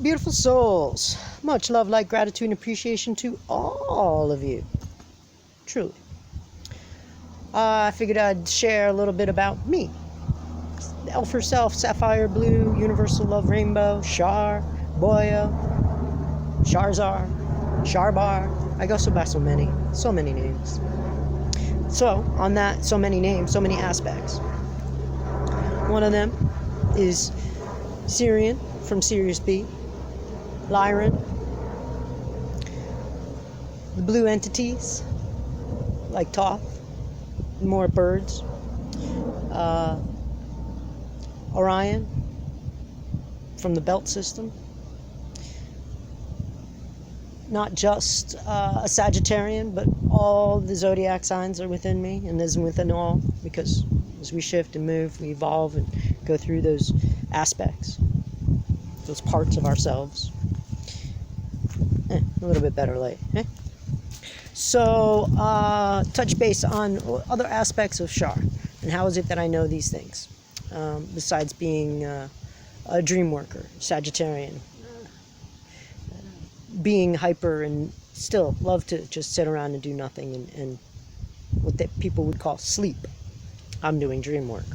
beautiful souls. Much love, light, gratitude, and appreciation to all of you. Truly. I figured I'd share a little bit about me. The elf herself, Sapphire Blue, Universal Love Rainbow, Shar, Boya, Sharzar, Sharbar. I go by so many names. So, on that, so many names, so many aspects. One of them is Syrian from Sirius B, Lyran, the blue entities, like Toth, more birds, Orion from the belt system, not just a Sagittarian, but all the zodiac signs are within me and is within all, because as we shift and move, we evolve and go through those aspects, those parts of ourselves. A little bit better light. So, touch base on other aspects of Shar, and how is it that I know these things, besides being a dream worker, Sagittarian, being hyper and still love to just sit around and do nothing and what that people would call sleep. I'm doing dream work.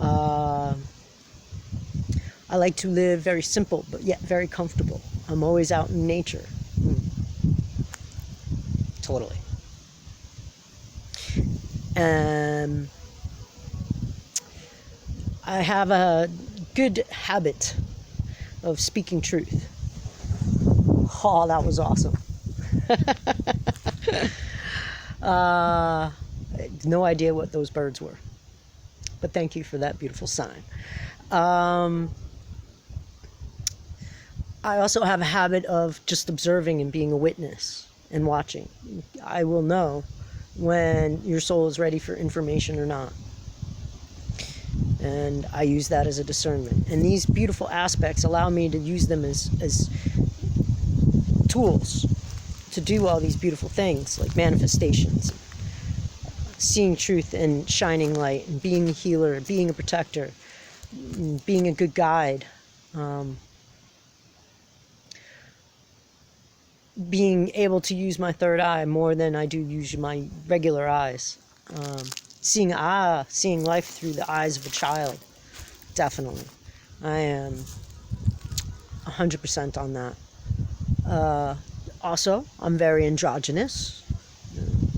I like to live very simple, but yet very comfortable. I'm always out in nature. Totally. I have a good habit of speaking truth. Oh, that was awesome. I had no idea what those birds were, but thank you for that beautiful sign. I also have a habit of just observing and being a witness and watching. I will know when your soul is ready for information or not. And I use that as a discernment. And these beautiful aspects allow me to use them as tools to do all these beautiful things, like manifestations, seeing truth and shining light, and being a healer, being a protector, being a good guide, being able to use my third eye more than I do use my regular eyes. Seeing life through the eyes of a child. Definitely. I am 100% on that. Also, I'm very androgynous.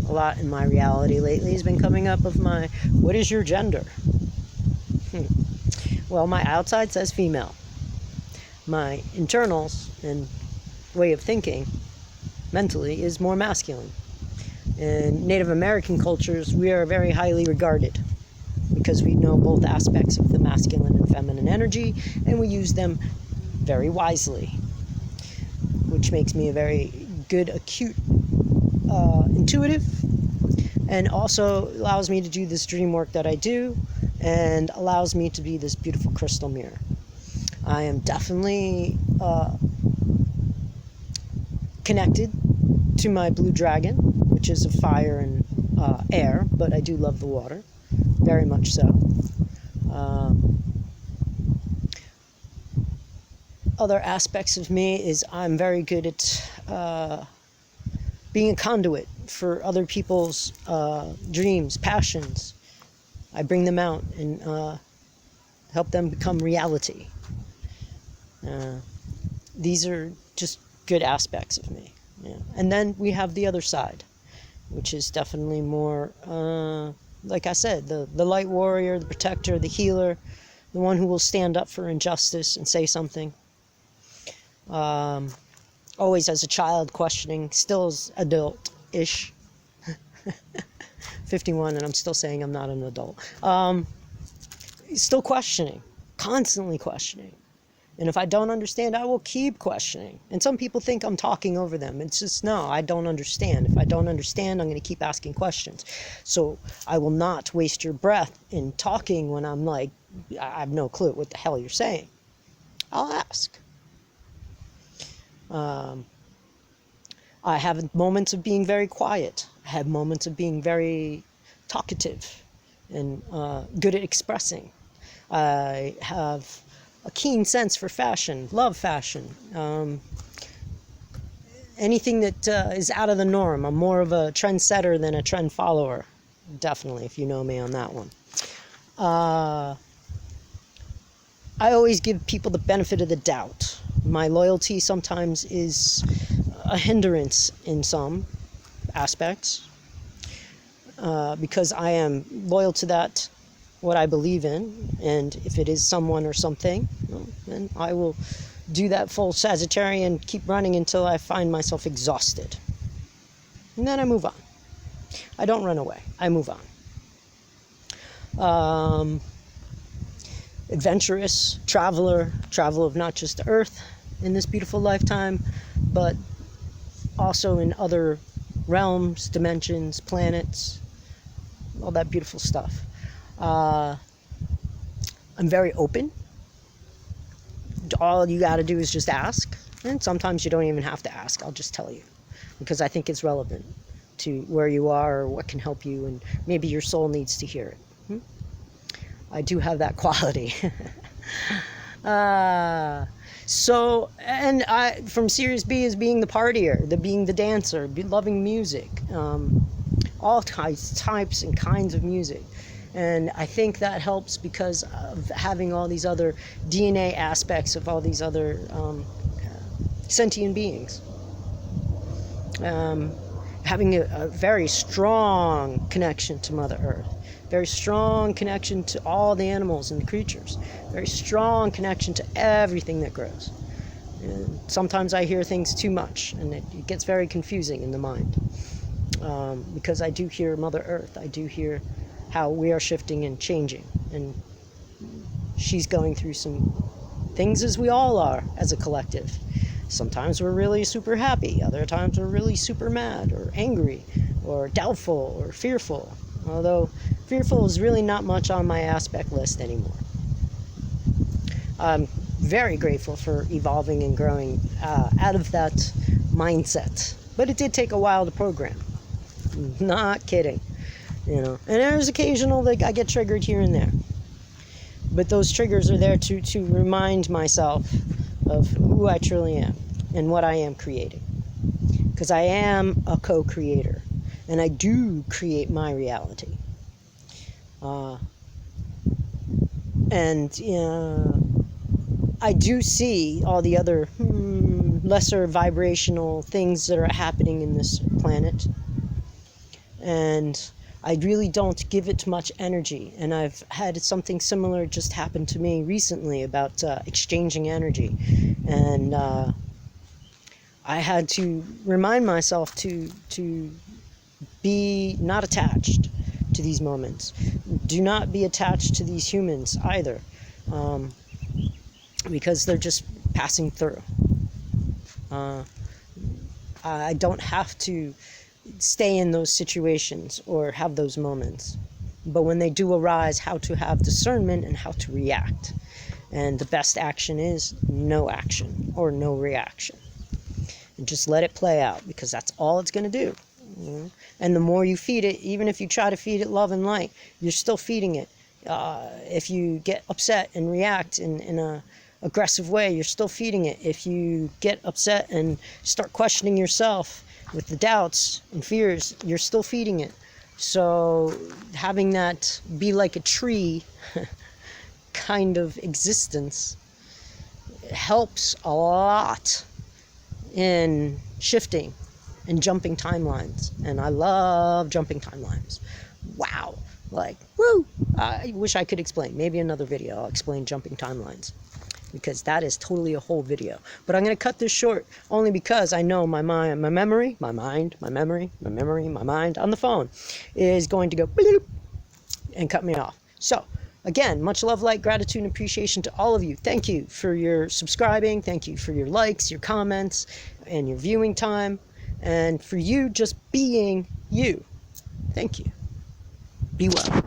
A lot in my reality lately has been coming up of my, what is your gender? Well, my outside says female. My internals and way of thinking mentally is more masculine. In Native American cultures, we are very highly regarded because we know both aspects of the masculine and feminine energy, and we use them very wisely, which makes me a very good, acute, intuitive, and also allows me to do this dream work that I do, and allows me to be this beautiful crystal mirror. I am definitely connected to my blue dragon, which is of fire and air, but I do love the water, very much so. Other aspects of me is I'm very good at being a conduit for other people's dreams, passions. I bring them out and help them become reality. These are just good aspects of me. Yeah. And then we have the other side, which is definitely more, like I said, the light warrior, the protector, the healer, the one who will stand up for injustice and say something. Always as a child questioning, still as adult-ish. 51, and I'm still saying I'm not an adult. Still questioning, constantly questioning. And if I don't understand, I will keep questioning. And some people think I'm talking over them. It's just, no, I don't understand. If I don't understand, I'm going to keep asking questions. So I will not waste your breath in talking when I'm like, I have no clue what the hell you're saying. I'll ask. I have moments of being very quiet. I have moments of being very talkative and good at expressing. I have a keen sense for fashion, love fashion. Anything that is out of the norm. I'm more of a trendsetter than a trend follower. Definitely, if you know me on that one. I always give people the benefit of the doubt. My loyalty sometimes is a hindrance in some aspects, because I am loyal to that, what I believe in, and if it is someone or something, well, then I will do that full Sagittarian, keep running until I find myself exhausted. And then I move on. I don't run away. I move on. Adventurous, traveler of not just the earth in this beautiful lifetime, but also in other realms, dimensions, planets, all that beautiful stuff. I'm very open. All you got to do is just ask, and sometimes you don't even have to ask. I'll just tell you, because I think it's relevant to where you are or what can help you, and maybe your soul needs to hear it. I do have that quality. So, and I, from Series B, is being the partier, being the dancer, loving music, all types and kinds of music. And I think that helps because of having all these other DNA aspects of all these other sentient beings. Having a very strong connection to Mother Earth. Very strong connection to all the animals and the creatures. Very strong connection to everything that grows. And sometimes I hear things too much, and it gets very confusing in the mind. Because I do hear Mother Earth. I do hear how we are shifting and changing. And she's going through some things, as we all are as a collective. Sometimes we're really super happy. Other times we're really super mad or angry or doubtful or fearful. Although fearful is really not much on my aspect list anymore. I'm very grateful for evolving and growing out of that mindset. But it did take a while to program. Not kidding. You know, and there's occasional that I get triggered here and there. But those triggers are there to remind myself of who I truly am and what I am creating. Because I am a co-creator. And I do create my reality. I do see all the other lesser vibrational things that are happening in this planet. And I really don't give it much energy. And I've had something similar just happen to me recently about exchanging energy. And I had to remind myself to be not attached to these moments. Do not be attached to these humans either, because they're just passing through. I don't have to stay in those situations or have those moments. But when they do arise, how to have discernment and how to react. And the best action is no action or no reaction. And just let it play out, because that's all it's going to do. And the more you feed it, even if you try to feed it love and light, you're still feeding it. If you get upset and react in a aggressive way, you're still feeding it. If you get upset and start questioning yourself with the doubts and fears, you're still feeding it. So having that be like a tree kind of existence helps a lot in shifting and jumping timelines. And I love jumping timelines. Wow. Like, woo! I wish I could explain. Maybe another video I'll explain jumping timelines, because that is totally a whole video. But I'm going to cut this short only because I know my mind, my memory on the phone is going to go bloop and cut me off. So, again, much love, light, gratitude, and appreciation to all of you. Thank you for your subscribing. Thank you for your likes, your comments, and your viewing time. And for you just being you. Thank you. Be well.